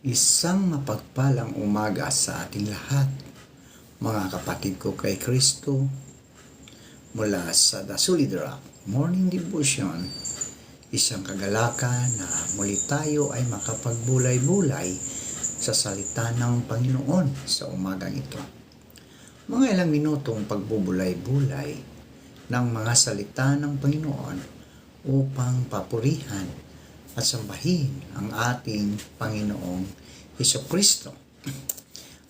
Isang mapagpalang umaga sa ating lahat, mga kapatid ko kay Kristo, mula sa The Solid Rock Morning Devotion. Isang kagalakan na muli tayo ay makapagbulay-bulay sa salita ng Panginoon sa umagang ito. Mga ilang minutong pagbubulay-bulay ng mga salita ng Panginoon upang papurihan at sambahin ang ating Panginoong Hesukristo.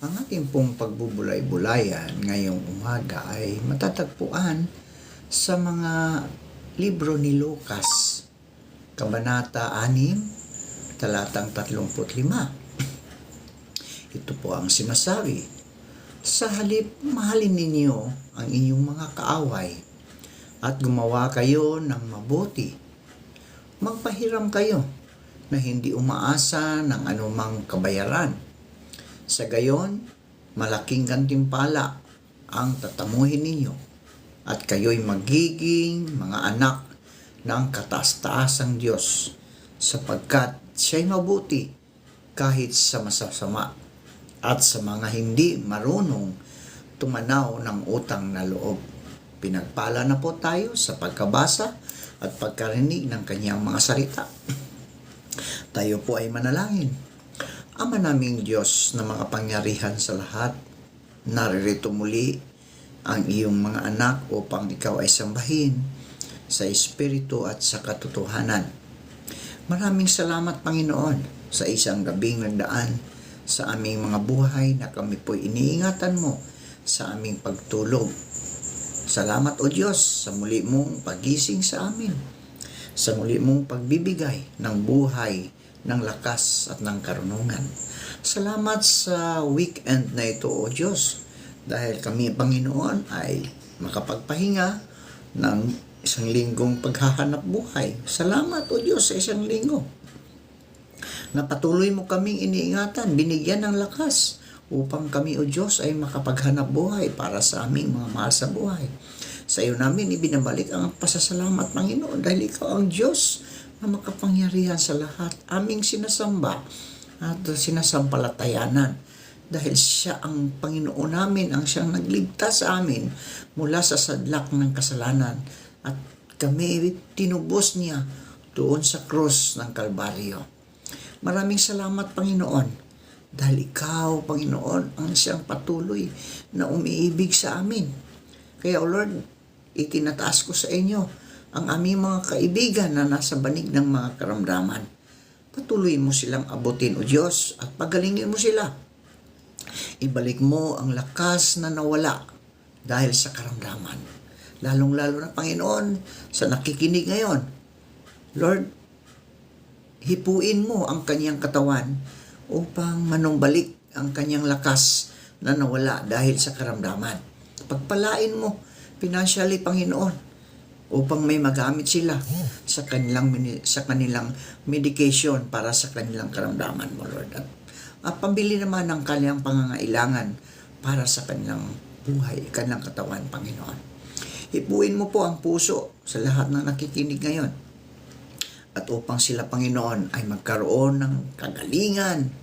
Ang ating pong pagbubulay-bulayan ngayong umaga ay matatagpuan sa mga libro ni Lucas, Kabanata 6, talatang 35. Ito po ang sinasabi, sa halip mahalin ninyo ang inyong mga kaaway at gumawa kayo ng mabuti. Magpahiram kayo na hindi umaasa ng anumang kabayaran. Sa gayon, malaking gantimpala ang tatamuhin ninyo at kayo'y magiging mga anak ng kataas-taasang Diyos sapagkat siya'y mabuti kahit sa masasama at sa mga hindi marunong tumanaw ng utang na loob. Pinagpala na po tayo sa pagkabasa at pagkarinig ng kanyang mga salita. Tayo po ay manalangin. Ama naming Diyos na makapangyarihan sa lahat, naririto muli ang iyong mga anak upang ikaw ay sambahin sa Espiritu at sa katotohanan. Maraming salamat, Panginoon, sa isang gabing nagdaan sa aming mga buhay na kami po'y iniingatan mo sa aming pagtulog. Salamat, O Diyos, sa muli mong pagising sa amin, sa muli mong pagbibigay ng buhay, ng lakas at ng karunungan. Salamat sa weekend na ito, O Diyos, dahil kami, Panginoon, ay makapagpahinga ng isang linggong paghahanap buhay. Salamat, O Diyos, sa isang linggo na patuloy mo kaming iniingatan, binigyan ng lakas upang kami, O Diyos, ay makapaghanap buhay para sa aming mga mahal sa buhay. Sa iyo namin ibinabalik ang pasasalamat, Panginoon, dahil ikaw ang Diyos na makapangyarihan sa lahat. Aming sinasamba at sinasampalatayanan dahil siya ang Panginoon namin, ang siyang nagligtas sa amin mula sa sadlak ng kasalanan. At kami tinubos niya doon sa krus ng Kalbaryo. Maraming salamat, Panginoon, dahil ikaw, Panginoon, ang siyang patuloy na umiibig sa amin. Kaya, O Lord, itinataas ko sa inyo ang aming mga kaibigan na nasa banig ng mga karamdaman. Patuloy mo silang abutin, O Diyos, at pagalingin mo sila. Ibalik mo ang lakas na nawala dahil sa karamdaman. Lalong-lalo na, Panginoon, sa nakikinig ngayon. Lord, hipuin mo ang kanyang katawan upang manumbalik ang kanyang lakas na nawala dahil sa karamdaman. Pagpalain mo financially, Panginoon, upang may magamit sila sa kanilang medication para sa kanilang karamdaman mo, Lord. At pambili naman ng kanilang pangangailangan para sa kanilang buhay, kanilang katawan, Panginoon. Hipuin mo po ang puso sa lahat ng nakikinig ngayon. At upang sila, Panginoon, ay magkaroon ng kagalingan,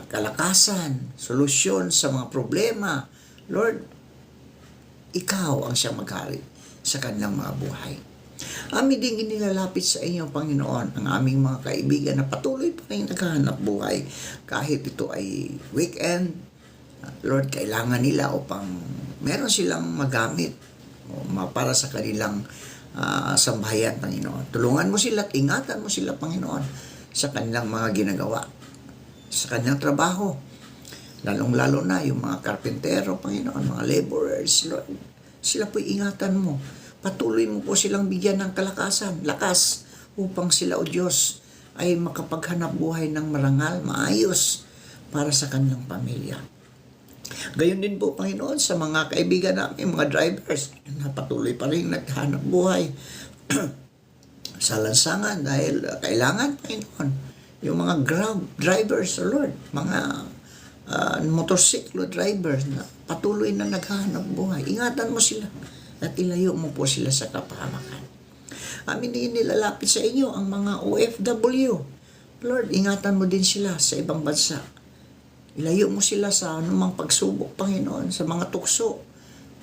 kalakasan, solusyon sa mga problema. Lord, ikaw ang siyang maghari sa kanilang mga buhay. Amin ding inilalapit sa inyo, Panginoon, ang aming mga kaibigan na patuloy pa rin naghahanap buhay kahit ito ay weekend. Lord, kailangan nila upang meron silang magamit para sa kanilang sambahayan, Panginoon. Tulungan mo sila at ingatan mo sila, Panginoon, sa kanilang mga ginagawa, sa kanilang trabaho. Lalong-lalo na yung mga karpentero, Panginoon, mga laborers, Lord. Sila po'y ingatan mo. Patuloy mo po silang bigyan ng kalakasan, lakas, upang sila, O Diyos, ay makapaghanap buhay ng marangal, maayos para sa kanilang pamilya. Gayon din po, Panginoon, sa mga kaibigan namin, mga drivers, na patuloy pa rin naghanap buhay sa lansangan dahil kailangan, Panginoon, yung mga grab drivers, Lord, mga motorsiklo drivers na patuloy na naghahanap buhay. Ingatan mo sila at ilayo mo po sila sa kapahamakan. Amin din nilalapit sa inyo ang mga OFW, Lord, ingatan mo din sila sa ibang bansa. Ilayo mo sila sa anumang pagsubok, Panginoon, sa mga tukso.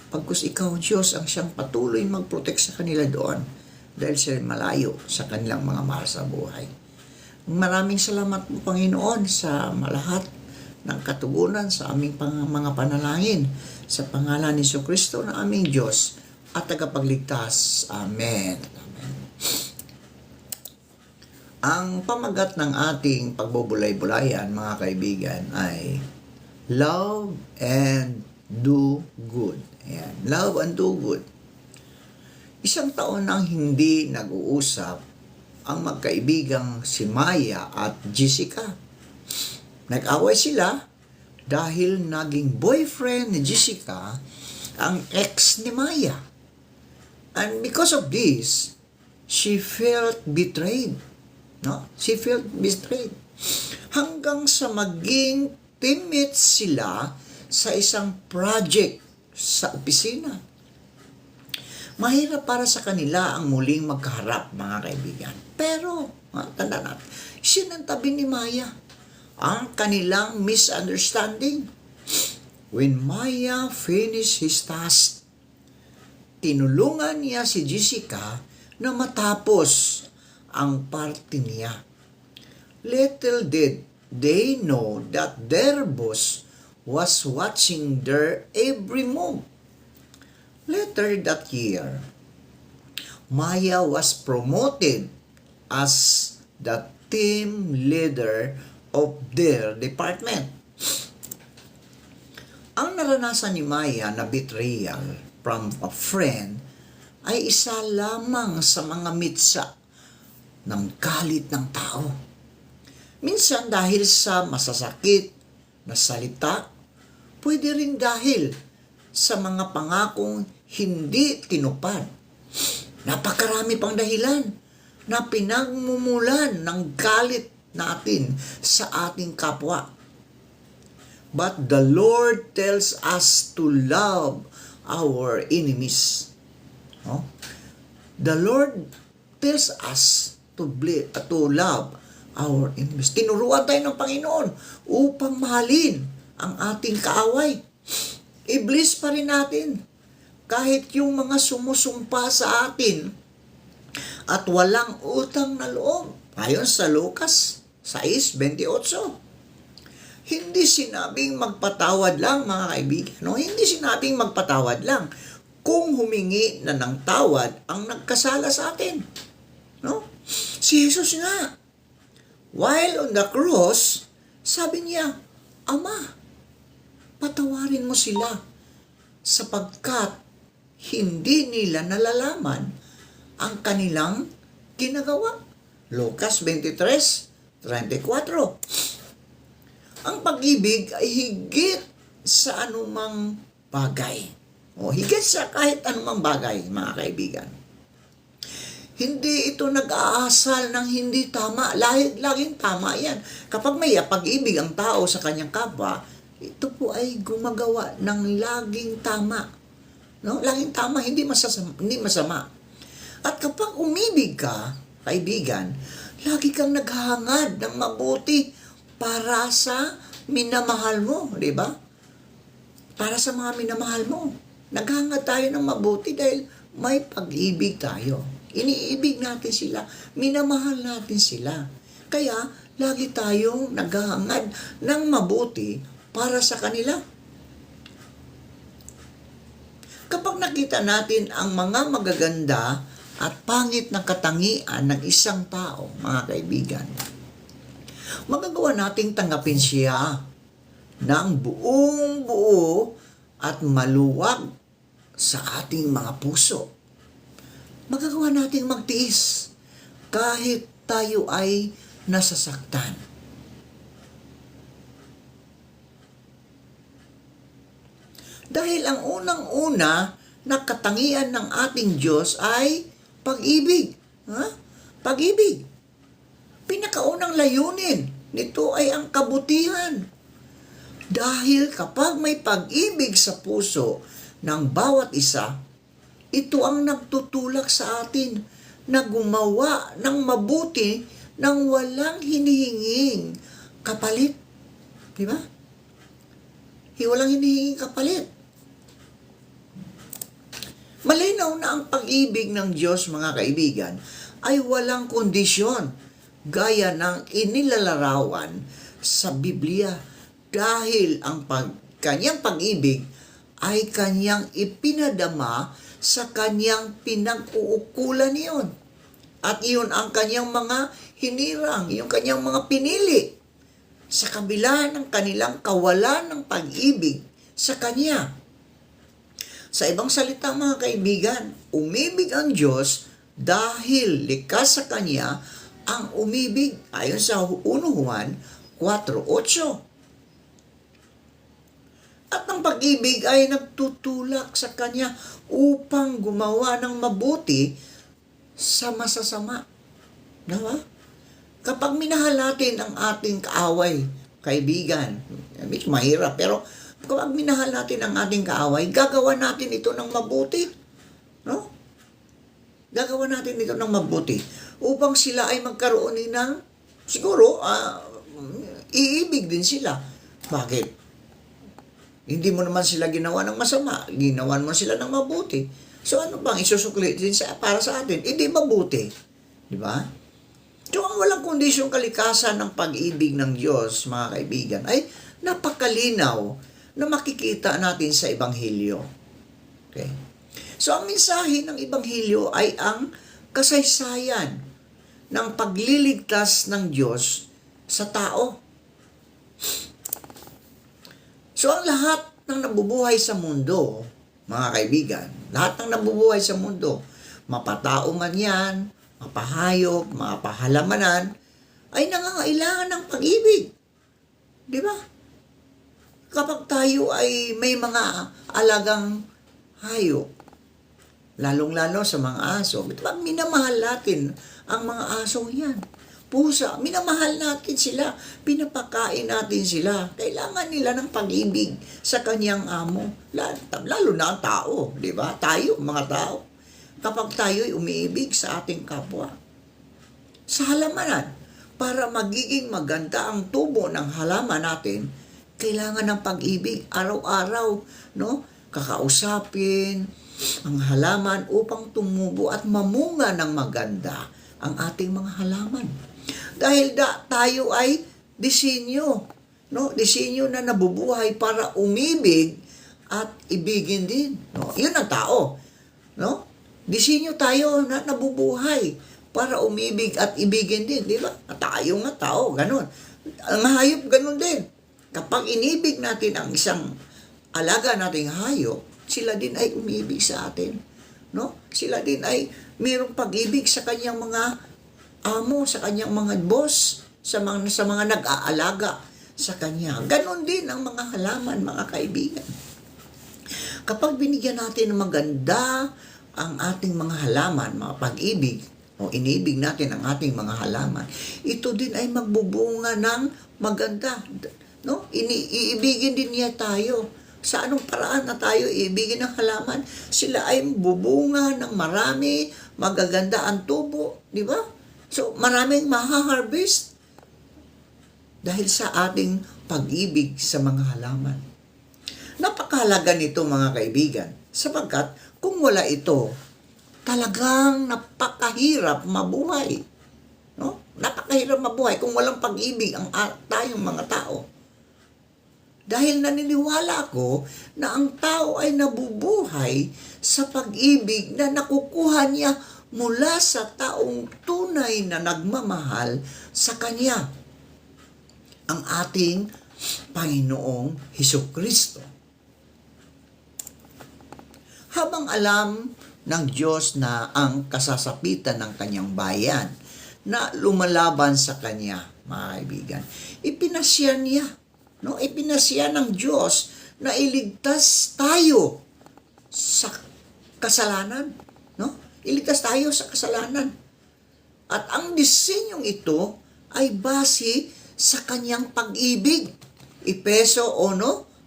Pagkus ikaw, Diyos, ang siyang patuloy mag-protect sa kanila doon dahil sila malayo sa kanilang mga mahal sa buhay. Maraming salamat po, Panginoon, sa lahat ng katugunan sa aming mga panalangin. Sa pangalan ni Jesucristo na aming Diyos at tagapagligtas. Amen. Amen. Ang pamagat ng ating pagbubulay-bulayan, mga kaibigan, ay love and do good. Ayan, love and do good. Isang taon nang hindi nag-uusap ang magkaibigang si Maya at Jessica. Nag-away sila dahil naging boyfriend ni Jessica ang ex ni Maya. And because of this, she felt betrayed. No? She felt betrayed. Hanggang sa maging teammates sila sa isang project sa opisina. Mahirap para sa kanila ang muling magkaharap, mga kaibigan. Pero, tanda natin, sinantabi ni Maya ang kanilang misunderstanding. When Maya finished his task, tinulungan niya si Jessica na matapos ang parte niya. Little did they know that their boss was watching their every move. Later that year, Maya was promoted as the team leader of their department. Ang naranasan ni Maya na betrayal from a friend ay isa lamang sa mga mitsa ng galit ng tao. Minsan dahil sa masasakit na salita, pwede rin dahil sa mga pangakong hindi tinupad. Napakarami pang dahilan na pinagmumulan ng galit natin sa ating kapwa. But the Lord tells us to love our enemies. No? The Lord tells us to love our enemies. Tinuruan tayo ng Panginoon upang mahalin ang ating kaaway. I-bless pa rin natin kahit yung mga sumusumpa sa atin at walang utang na loob. Ayon sa Lucas 6:28. Hindi sinabing magpatawad lang, mga kaibigan. No? Hindi sinabing magpatawad lang kung humingi na ng tawad ang nagkasala sa atin. No? Si Jesus nga, while on the cross, sabi niya, Ama, patawarin mo sila sapagkat hindi nila nalalaman ang kanilang ginagawa. Lucas 23:34. Ang pag-ibig ay higit sa anumang bagay. O higit sa kahit anumang bagay, mga kaibigan. Hindi ito nag-aasal ng hindi tama. Laging tama yan. Kapag may pag-ibig ang tao sa kanyang kapwa, ito po ay gumagawa ng laging tama. No? Laging tama, hindi masama. At kapag umibig ka, kaibigan, lagi kang naghahangad ng mabuti para sa minamahal mo, di ba? Para sa mga minamahal mo. Naghahangad tayo ng mabuti dahil may pag-ibig tayo. Iniibig natin sila, minamahal natin sila. Kaya, lagi tayong naghahangad ng mabuti para sa kanila. Kapag nakita natin ang mga magaganda at pangit na katangian ng isang tao, mga kaibigan, magagawa nating tanggapin siya ng buong buo at maluwag sa ating mga puso. Magagawa nating magtiis kahit tayo ay nasasaktan. Dahil ang unang-una na katangian ng ating Diyos ay pag-ibig. Pag-ibig. Pinakaunang layunin nito ay ang kabutihan. Dahil kapag may pag-ibig sa puso ng bawat isa, ito ang nagtutulak sa atin na gumawa ng mabuti nang walang hinihinging kapalit. Di ba? Walang hinihinging kapalit. Malinaw na ang pag-ibig ng Diyos, mga kaibigan, ay walang kondisyon gaya ng inilalarawan sa Biblia dahil ang kanyang pag-ibig ay kanyang ipinadama sa kanyang pinag-uukulan niyon. At iyon ang kanyang mga hinirang, yung kanyang mga pinili sa kabila ng kanilang kawalan ng pag-ibig sa kanya. Sa ibang salita, mga kaibigan, umibig ang Diyos dahil likas sa kanya ang umibig ayon sa 1 Juan 4:8. At ang pag-ibig ay nagtutulak sa kanya upang gumawa ng mabuti sa masasama. Diba? Kapag minahal natin ang ating kaaway, kaibigan, medyo mahirap, pero kapag minahal natin ang ating kaaway, gagawa natin ito ng mabuti. No? Gagawa natin ito ng mabuti upang sila ay magkaroon ng, siguro, iibig din sila. Bakit? Hindi mo naman sila ginawa ng masama, ginawan mo sila ng mabuti. So ano bang isusukli din para sa atin? Hindi mabuti. Di ba? So ang walang kondisyong kalikasan ng pag-ibig ng Diyos, mga kaibigan, ay napakalinaw na makikita natin sa Ebanghelyo. Okay? So ang mensahe ng Ebanghelyo ay ang kasaysayan ng pagliligtas ng Diyos sa tao. So ang lahat ng nabubuhay sa mundo, mga kaibigan, lahat ng nabubuhay sa mundo, mapatao man yan, mapahayop, mapahalamanan, ay nangangailangan ng pag-ibig. Di ba? Kapag tayo ay may mga alagang hayop, lalong-lalo sa mga aso, di ba, minamahal natin ang mga aso yan. Pusa, minamahal natin sila, pinapakain natin sila. Kailangan nila ng pag-ibig sa kanyang amo. Lalo na ang tao, di ba? Tayo, mga tao. Kapag tayo'y umiibig sa ating kapwa. Sa halamanan, para magiging maganda ang tubo ng halaman natin, kailangan ng pag-ibig araw-araw, no? Kakausapin ang halaman upang tumubo at mamunga ng maganda ang ating mga halaman. Dahil tayo ay disenyo, no? Disenyo na nabubuhay para umibig at ibigin din, no? 'Yun ang tao, no? Disenyo tayo na nabubuhay para umibig at ibigin din, di ba? Tayo nga tao, ganun. Ang hayop ganun din. Kapag inibig natin ang isang alaga nating hayop, sila din ay umibig sa atin, no? Sila din ay mayroong pag-ibig sa kanyang mga amo, sa kanyang mga boss, sa mga nag-aalaga sa kanya. Ganon din ang mga halaman, mga kaibigan. Kapag binigyan natin ng maganda ang ating mga halaman, mga pag-ibig, o inibig natin ang ating mga halaman, ito din ay magbubunga ng maganda. No? Iibigin din niya tayo. Sa anong paraan na tayo iibigin ng halaman? Sila ay bubunga ng marami, magaganda ang tubo, di ba? So, maraming maha-harvest dahil sa ating pag-ibig sa mga halaman. Napakahalaga nito, mga kaibigan, sapagkat kung wala ito, talagang napakahirap mabuhay. No? Napakahirap mabuhay kung walang pag-ibig ang tayong mga tao. Dahil naniniwala ako na ang tao ay nabubuhay sa pag-ibig na nakukuha niya mula sa taong tunay na nagmamahal sa Kanya, ang ating Panginoong Hesukristo. Habang alam ng Diyos na ang kasasapitan ng Kanyang bayan na lumalaban sa Kanya, mga kaibigan, ipinasya niya, no? Ipinasya ng Diyos na iligtas tayo sa kasalanan, no? Iligtas tayo sa kasalanan. At ang disenyong ito ay base sa kanyang pag-ibig. Efeso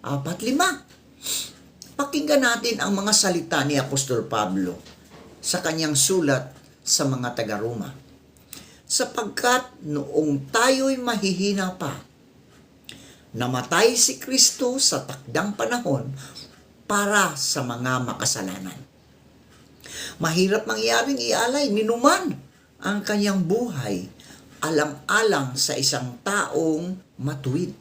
1:4-5. Pakinggan natin ang mga salita ni Apostol Pablo sa kanyang sulat sa mga taga-Roma. sapagkat noong tayo'y mahihina pa, namatay si Kristo sa takdang panahon para sa mga makasalanan. Mahirap mangyaring ialay ni numan ang kanyang buhay alang-alang sa isang taong matuwid.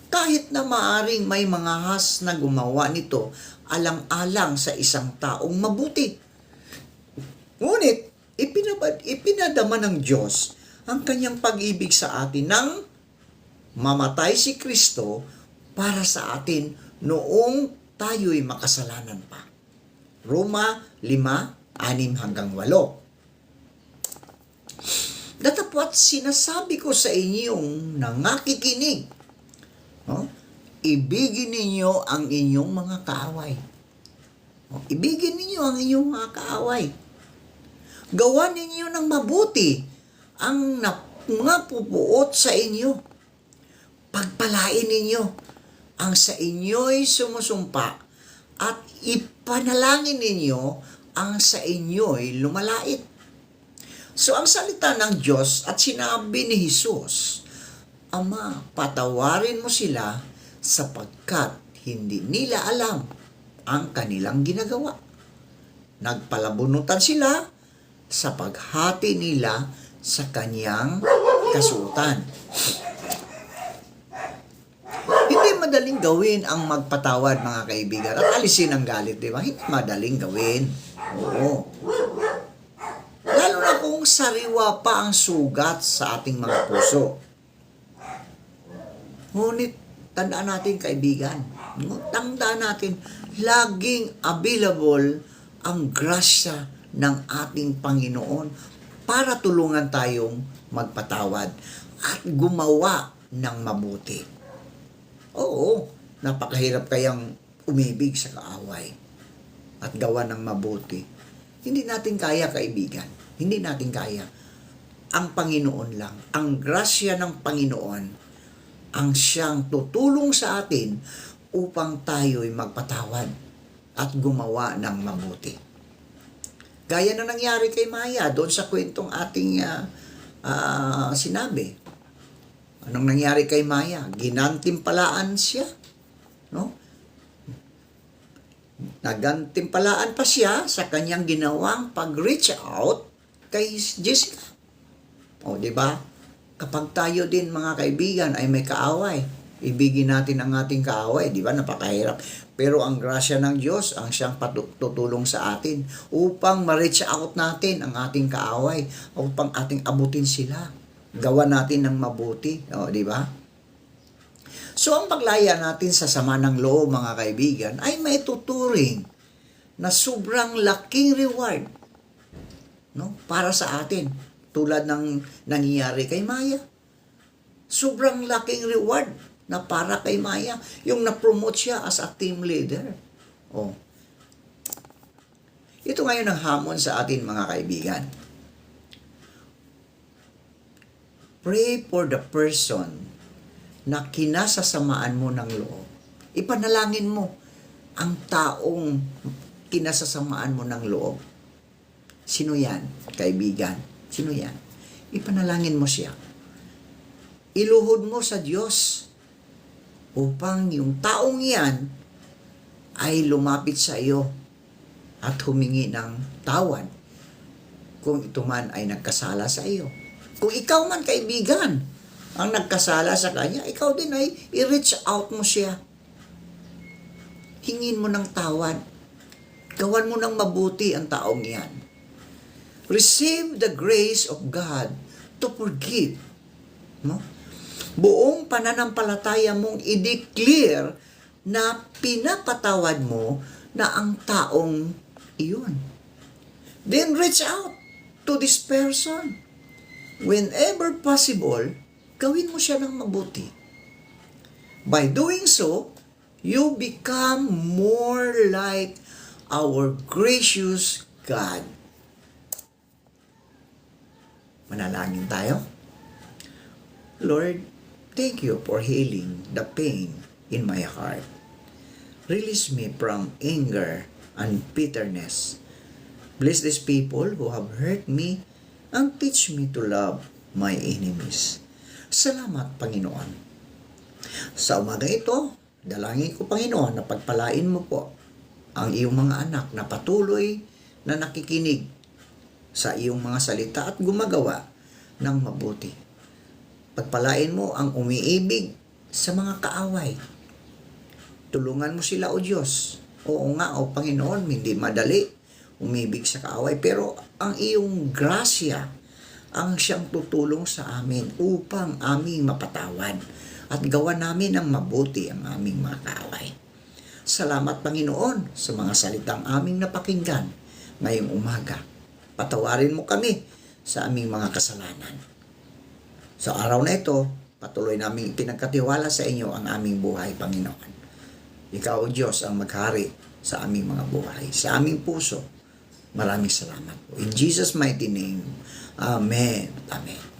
Kahit na maaring may mga has na gumawa nito alang-alang sa isang taong mabuti. Ngunit, ipinadama ng Diyos ang kanyang pag-ibig sa atin nang mamatay si Kristo para sa atin noong tayo'y makasalanan pa. Roma 5:6-8. Datapwat sinasabi ko sa inyong nangakikinig, ibigin ninyo ang inyong mga kaaway. Ibigin ninyo ang inyong mga kaaway. Gawan ninyo ng mabuti ang mga pupuot sa inyo. Pagpalain ninyo ang sa inyo'y sumusumpa at ipanalangin ninyo ang sa inyo'y lumalait. So ang salita ng Diyos at sinabi ni Jesus, Ama, patawarin mo sila sapagkat hindi nila alam ang kanilang ginagawa. Nagpalabunutan sila sa paghati nila sa kanyang kasuotan. Hindi madaling gawin ang magpatawad, mga kaibigan, at alisin ang galit, di ba? Hindi madaling gawin. Oo. Lalo na kung sariwa pa ang sugat sa ating mga puso. Ngunit, tandaan natin, kaibigan, tandaan natin, laging available ang grasya ng ating Panginoon para tulungan tayong magpatawad at gumawa ng mabuti. Oo, napakahirap kayang umibig sa kaaway at gawa ng mabuti. Hindi natin kaya, kaibigan. Hindi natin kaya. Ang Panginoon lang, ang grasya ng Panginoon, ang siyang tutulong sa atin upang tayo'y magpatawad at gumawa ng mabuti. Gaya na nangyari kay Maya doon sa kwentong ating sinabi. Anong nangyari kay Maya? Ginantimpalaan siya, no? Nagantimpalaan pa siya sa kanyang ginawang pag-reach out kay Jessica. O, di ba? Kapag tayo din, mga kaibigan, ay may kaaway, ibigin natin ang ating kaaway, di ba? Napakahirap. Pero ang grasya ng Diyos ang siyang tutulong sa atin upang ma-reach out natin ang ating kaaway, upang ating abutin sila. Gawa natin ng mabuti, o, di ba? So, ang paglaya natin sa sama ng loob, mga kaibigan, ay may tuturing na sobrang laking reward, no, para sa atin. Tulad ng nangyayari kay Maya. Sobrang laking reward na para kay Maya. Yung na-promote siya as a team leader. Oh. Ito ngayon ang hamon sa atin, mga kaibigan. Pray for the person na kinasasamaan mo ng loob. Ipanalangin mo ang taong kinasasamaan mo ng loob. Sino yan, kaibigan? Sino yan? Ipanalangin mo siya. Iluhod mo sa Diyos upang yung taong yan ay lumapit sa iyo at humingi ng tawad kung ito man ay nagkasala sa iyo. Kung ikaw man, kaibigan, ang nagkasala sa kanya, ikaw din ay i-reach out mo siya. Hingin mo ng tawad. Gawan mo ng mabuti ang taong yan. Receive the grace of God to forgive. No? Buong pananampalataya mong i-declare na pinapatawad mo na ang taong iyon. Then reach out to this person. Whenever possible, gawin mo siya ng mabuti. By doing so, you become more like our gracious God. Manalangin tayo. Lord, thank you for healing the pain in my heart. Release me from anger and bitterness. Bless these people who have hurt me and teach me to love my enemies. Salamat, Panginoon. Sa umaga ito, dalangin ko, Panginoon, na pagpalain mo po ang iyong mga anak na patuloy na nakikinig sa iyong mga salita at gumagawa ng mabuti. Pagpalain mo ang umiibig sa mga kaaway. Tulungan mo sila, O Diyos. Oo nga, O Panginoon, hindi madali umibig sa kaaway, pero ang iyong grasya ang siyang tutulong sa amin upang aming mapatawad at gawa namin ang mabuti ang aming mga kaaway. Salamat, Panginoon, sa mga salitang aming napakinggan ngayong umaga. Patawarin mo kami sa aming mga kasalanan. Sa araw na ito, patuloy namin pinagkatiwala sa inyo ang aming buhay, Panginoon. Ikaw, O Diyos, ang maghari sa aming mga buhay, sa aming puso. Maraming salamat po. In Jesus' mighty name, Amen. Amen.